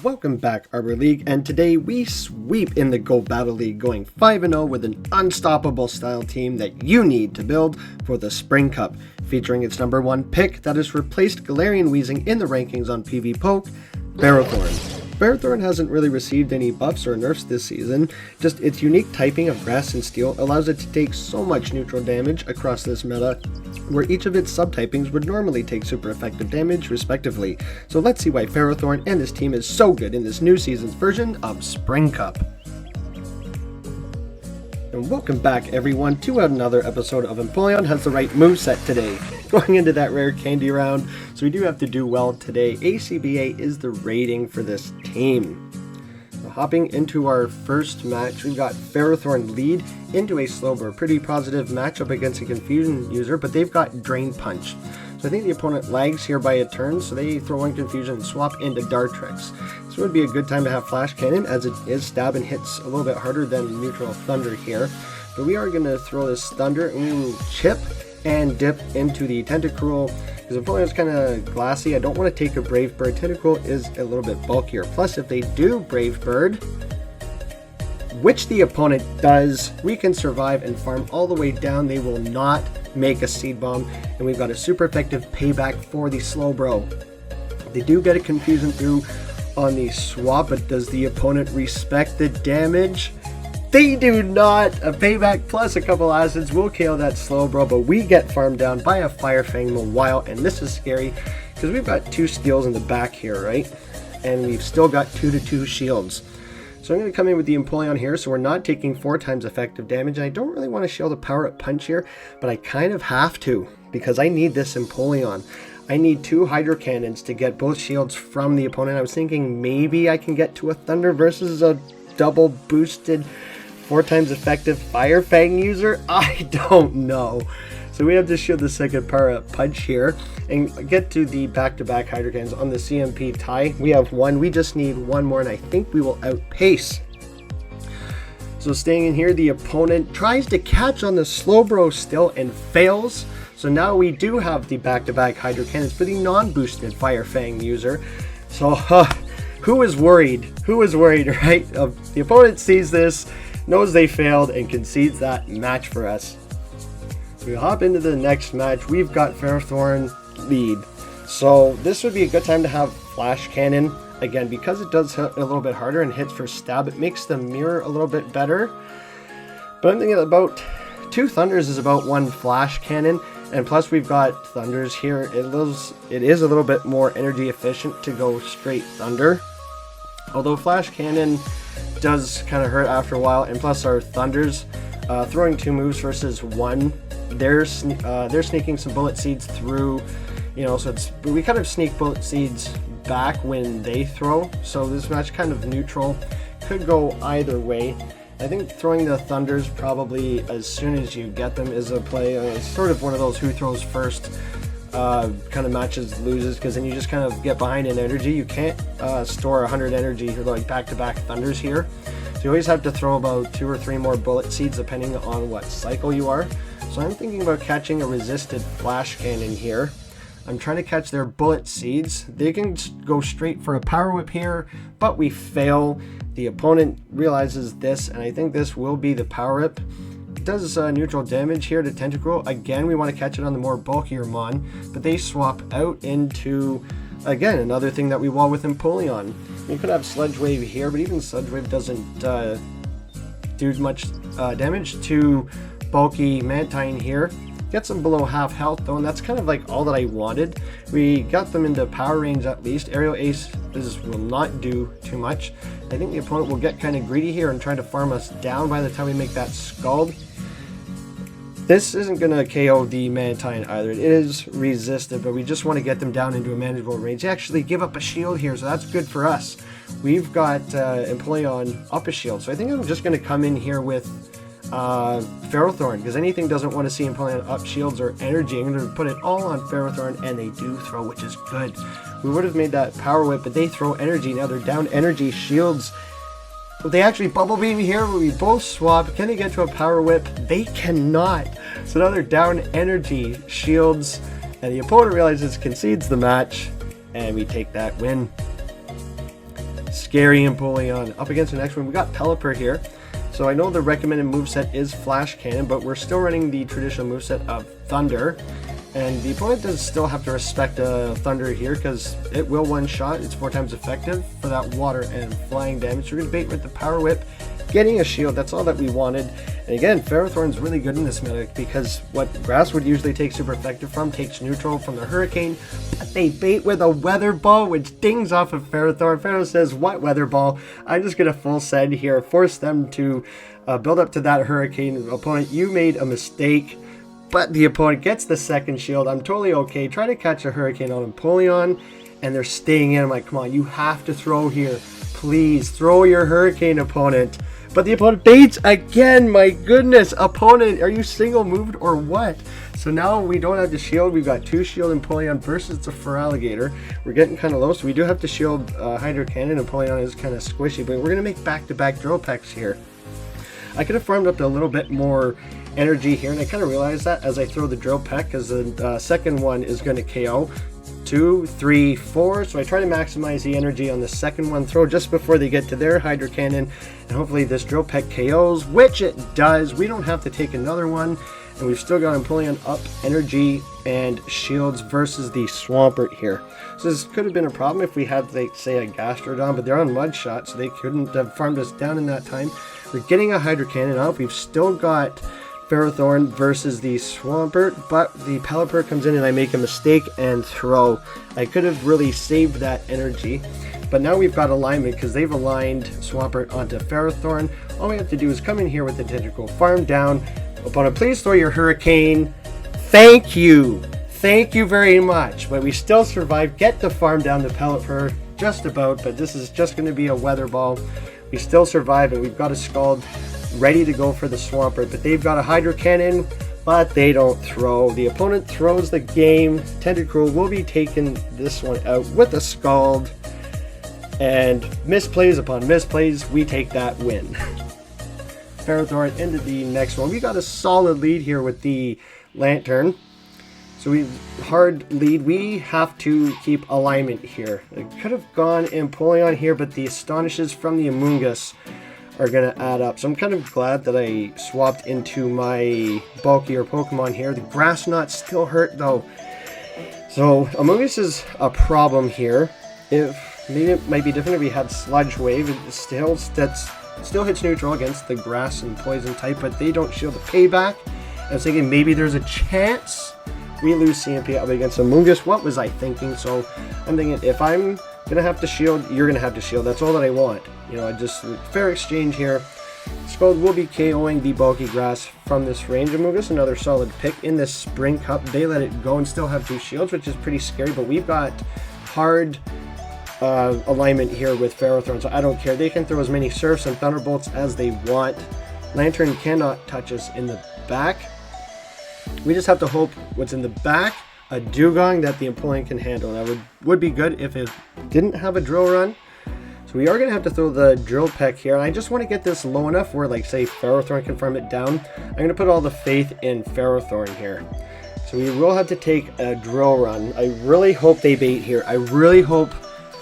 Welcome back, Arbor League, and today we sweep in the Go Battle League, going 5-0 with an unstoppable style team that you need to build for the Spring Cup, featuring its #1 pick that has replaced Galarian Weezing in the rankings on PVPOKE, Ferrothorn. Ferrothorn hasn't really received any buffs or nerfs this season, just its unique typing of grass and steel allows it to take so much neutral damage across this meta, where each of its subtypings would normally take super effective damage respectively. So let's see why Ferrothorn and this team is so good in this new season's version of Spring Cup. And welcome back everyone to another episode of Empoleon Has the Right Moveset today. Going into that rare candy round, so we do have to do well today. ACBA is the rating for this team. So hopping into our first match, we've got Ferrothorn lead into a Slowbro. Pretty positive matchup against a Confusion user, but they've got Drain Punch. So I think the opponent lags here by a turn, so they throw one Confusion and swap into Dartrix. This would be a good time to have Flash Cannon, as it is stab and hits a little bit harder than neutral Thunder here. But we are going to throw this Thunder, and we will chip and dip into the Tentacruel, because the opponent is kind of glassy. I don't want to take a Brave Bird. Tentacruel is a little bit bulkier. Plus, if they do Brave Bird, which the opponent does, we can survive and farm all the way down. They will not make a Seed Bomb, and we've got a super effective payback for the Slowbro. They do get a Confusion through on the swap, but does the opponent respect the damage? They do not. A payback plus a couple acids will KO that Slowbro, but we get farmed down by a Fire Fang Mawile, and this is scary because we've got 2 steals in the back here, right? And we've still got 2/2 shields. So I'm going to come in with the Empoleon here, so we're not taking 4 times effective damage, and I don't really want to shield a power-up punch here, but I kind of have to, because I need this Empoleon. I need 2 Hydro Cannons to get both shields from the opponent. I was thinking maybe I can get to a Thunder versus a double boosted 4 times effective Fire Fang user? I don't know. So we have to shield the second power-up punch here and get to the back-to-back Hydro Cannons on the CMP tie. We have 1. We just need 1 more, and I think we will outpace. So staying in here, the opponent tries to catch on the Slowbro still and fails. So now we do have the back-to-back Hydro Cannons for the non-boosted Fire Fang user. So who is worried? Who is worried, right? The opponent sees this, knows they failed, and concedes that match for us. We hop into the next match. We've got Ferrothorn lead. So this would be a good time to have Flash Cannon. Again, because it does hit a little bit harder and hits for stab, it makes the mirror a little bit better. But I'm thinking about 2 Thunders is about 1 Flash Cannon. And plus we've got Thunders here. It is a little bit more energy efficient to go straight Thunder. Although Flash Cannon does kind of hurt after a while, and plus our Thunders, throwing 2 moves versus 1, they're sneaking some Bullet Seeds through, you know, so we kind of sneak Bullet Seeds back when they throw, so this match kind of neutral, could go either way. I think throwing the Thunders probably as soon as you get them is a play. It's sort of one of those who throws first kind of matches loses, because then you just kind of get behind in energy. You can't store 100 energy like back-to-back Thunders here, so you always have to throw about 2 or 3 more Bullet Seeds depending on what cycle you are. So I'm thinking about catching a resisted Flash Cannon here. I'm trying to catch their Bullet Seeds. They can go straight for a Power Whip here, but we fail. The opponent realizes this, and I think this will be the Power Whip. It does neutral damage here to Tentacruel. Again, we want to catch it on the more bulkier Mon, but they swap out into, again, another thing that we wall with Empoleon. You could have Sludge Wave here, but even Sludge Wave doesn't do much damage to bulky Mantine here. Gets them below half health though, and that's kind of like all that I wanted. We got them into power range at least. Aerial Ace will not do too much. I think the opponent will get kind of greedy here and try to farm us down by the time we make that Scald. This isn't going to KO the Mantine either. It is resisted, but we just want to get them down into a manageable range. They actually give up a shield here, so that's good for us. We've got Empoleon up a shield, so I think I'm just going to come in here with Ferrothorn, because anything doesn't want to see Empoleon up shields or energy. I'm going to put it all on Ferrothorn, and they do throw, which is good. We would have made that Power Whip, but they throw energy. Now they're down energy shields. They actually Bubble Beam here, where we both swap. Can they get to a Power Whip? They cannot. So now they're down energy shields, and the opponent realizes, concedes the match, and we take that win. Scary Empoleon. Up against the next one, we got Pelipper here. So I know the recommended moveset is Flash Cannon, but we're still running the traditional moveset of Thunder. And the opponent does still have to respect Thunder here because it will one-shot. It's 4 times effective for that water and flying damage. So we're going to bait with the Power Whip, getting a shield. That's all that we wanted. And again, Ferrothorn's really good in this meta because what Grass would usually take super effective from takes neutral from the Hurricane. They bait with a Weather Ball, which dings off of Ferrothorn. Ferro says, what Weather Ball? I'm just going to full send here, force them to build up to that Hurricane. Opponent, you made a mistake. But the opponent gets the second shield. I'm totally okay. Try to catch a Hurricane on Empoleon, and they're staying in. I'm like, come on, you have to throw here. Please, throw your Hurricane, opponent. But the opponent baits again. My goodness, opponent, are you single moved or what? So now we don't have the shield. We've got 2 shield Empoleon versus the Feraligatr. We're getting kind of low, so we do have to shield Hydro Cannon. Empoleon is kind of squishy, but we're going to make back-to-back drill pecks here. I could have farmed up to a little bit more energy here, and I kind of realized that as I throw the drill peck, because the second one is going to KO 2, 3, 4. So I try to maximize the energy on the second one, throw just before they get to their Hydro Cannon, and hopefully this drill peck KOs, which it does. We don't have to take another one, and we've still got Empoleon up energy and shields versus the Swampert here. So this could have been a problem if we had, like, say, a Gastrodon, but they're on Mud Shot, so they couldn't have farmed us down in that time. We're getting a Hydro Cannon out. We've still got Ferrothorn versus the Swampert, but the Pelipper comes in and I make a mistake and throw. I could have really saved that energy, but now we've got alignment because they've aligned Swampert onto Ferrothorn. All we have to do is come in here with the Tentacruel, farm down. Opponent, please throw your Hurricane. Thank you. Thank you very much. But we still survive. Get the farm down the Pelipper, just about, but this is just going to be a Weather Ball. We still survive, and we've got a Scald ready to go for the Swampert, but they've got a Hydro Cannon, but they don't throw. The opponent throws the game. Tentacruel will be taking this one out with a Scald, and misplays upon misplays, we take that win. Ferrothorn into the next one. We got a solid lead here with the Lantern. So we hard lead. We have to keep alignment here. It could have gone Empoleon here, but the Astonishes from the Amoonguss are going to add up. So I'm kind of glad that I swapped into my bulkier Pokemon here. The Grass Knot still hurt though. So Amoonguss is a problem here. If maybe it might be different if we had Sludge Wave. It still hits neutral against the Grass and Poison type, but they don't shield the Payback. I was thinking maybe there's a chance we lose CMP up against Amoonguss. What was I thinking? So I'm thinking if I'm going to have to shield, you're going to have to shield. That's all that I want. You know, I just, fair exchange here. Scald will be KOing the bulky Grass from this range. Amoonguss, another solid pick in this Spring Cup. They let it go and still have 2 shields, which is pretty scary, but we've got hard alignment here with Ferrothorn, so I don't care. They can throw as many Surfs and Thunderbolts as they want. Lantern cannot touch us in the back. We just have to hope what's in the back, a Dugong that the Empoleon can handle. That would be good if it didn't have a Drill Run. So we are going to have to throw the Drill Peck here. And I just want to get this low enough where, like, say, Ferrothorn can farm it down. I'm going to put all the faith in Ferrothorn here. So we will have to take a Drill Run. I really hope they bait here. I really hope,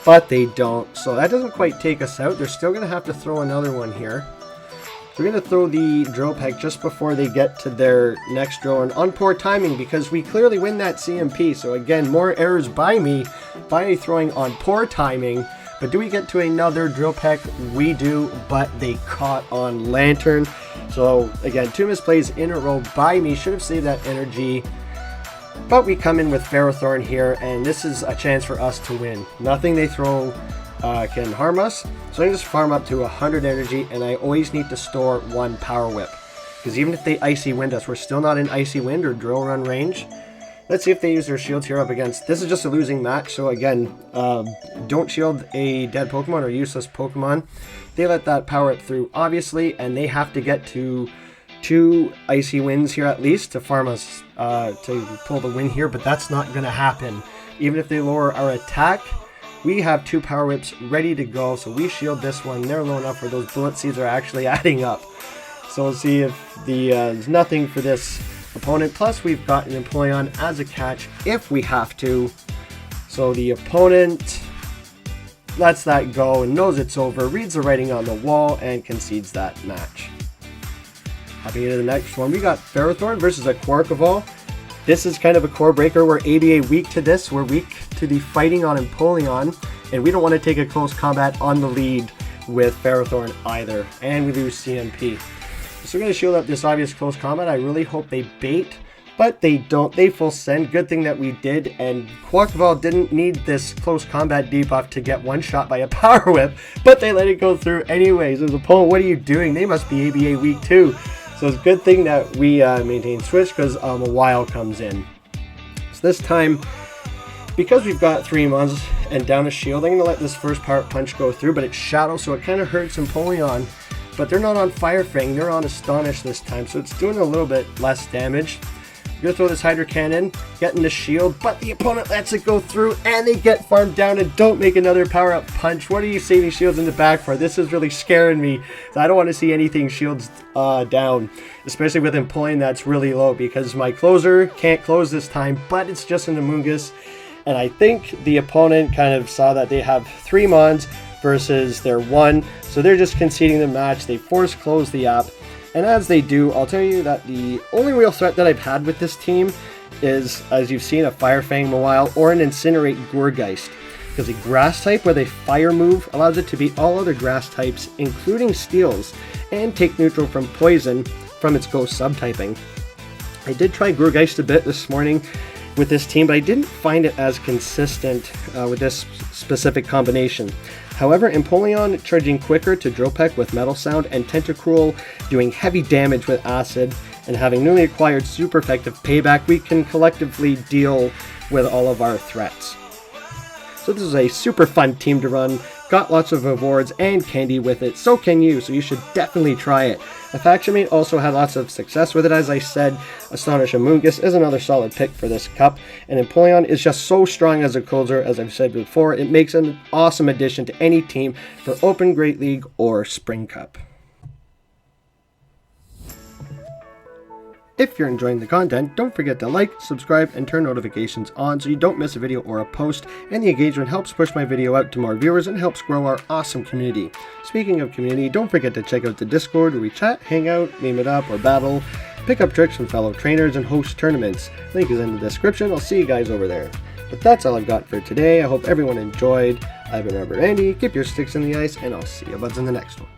but they don't. So that doesn't quite take us out. They're still going to have to throw another one here. So we're going to throw the Drill Peck just before they get to their next drill run on poor timing because we clearly win that CMP. So again, more errors by me by throwing on poor timing. But do we get to another Drill Peck? We do, but they caught on Lantern. So again, 2 misplays in a row by me. Should have saved that energy. But we come in with Ferrothorn here, and this is a chance for us to win. Nothing they throw can harm us. So I just farm up to 100 energy, and I always need to store 1 Power Whip. Because even if they Icy Wind us, we're still not in Icy Wind or Drill Run range. Let's see if they use their shields here up against. This is just a losing match, so again, don't shield a dead Pokemon or useless Pokemon. They let that Power Whip through, obviously, and they have to get to 2 Icy Winds here at least to farm us to pull the win here, but that's not going to happen. Even if they lower our attack, we have 2 Power Whips ready to go, so we shield this one. They're low enough where those Bullet Seeds are actually adding up. So we'll see if there's nothing for this opponent. Plus, we've got an Empoleon as a catch if we have to. So the opponent lets that go and knows it's over, reads the writing on the wall, and concedes that match. Hopping into the next one, we got Ferrothorn versus a Quarkavol. This is kind of a core breaker. We're ABA weak to this. We're weak to the fighting on Empoleon, and we don't want to take a close combat on the lead with Ferrothorn either, and we lose CMP. So we're going to shield up this obvious close combat. I really hope they bait, but they don't. They full send. Good thing that we did, and Quarkavol didn't need this close combat debuff to get one shot by a power whip, but they let it go through anyways. As opponent, what are you doing? They must be ABA weak too. So it's a good thing that we maintain switch because a while comes in. So this time, because we've got 3 mons and down a shield, I'm going to let this first power punch go through, but it's shadow, so it kind of hurts Empoleon. But they're not on Fire Fang, they're on Astonish this time, so it's doing a little bit less damage. I'm going to throw this Hydro Cannon, getting the shield, but the opponent lets it go through, and they get farmed down and don't make another power-up punch. What are you saving shields in the back for? This is really scaring me. I don't want to see anything shields down, especially with Empoleon that's really low, because my closer can't close this time, but it's just an Amoonguss. And I think the opponent kind of saw that they have 3 mons versus their 1, so they're just conceding the match. They force close the app. And as they do, I'll tell you that the only real threat that I've had with this team is, as you've seen, a Fire Fang Mawile or an Incinerate Gourgeist. Because a grass type with a fire move allows it to beat all other grass types, including steels, and take neutral from poison from its ghost subtyping. I did try Gourgeist a bit this morning with this team, but I didn't find it as consistent with this specific combination. However, Empoleon charging quicker to Drill Peck with Metal Sound, and Tentacruel doing heavy damage with Acid, and having newly acquired super effective Payback, we can collectively deal with all of our threats. So this is a super fun team to run, got lots of rewards and candy with it, so can you, so you should definitely try it. A faction mate also had lots of success with it, as I said. Astonish Amoonguss is another solid pick for this cup, and Empoleon is just so strong as a closer, as I've said before. It makes an awesome addition to any team for Open Great League or Spring Cup. If you're enjoying the content, don't forget to like, subscribe, and turn notifications on so you don't miss a video or a post, and the engagement helps push my video out to more viewers and helps grow our awesome community. Speaking of community, don't forget to check out the Discord where we chat, hang out, meme it up, or battle, pick up tricks from fellow trainers, and host tournaments. Link is in the description. I'll see you guys over there. But that's all I've got for today. I hope everyone enjoyed. I've been ArborAndy. Keep your sticks in the ice, and I'll see you buds in the next one.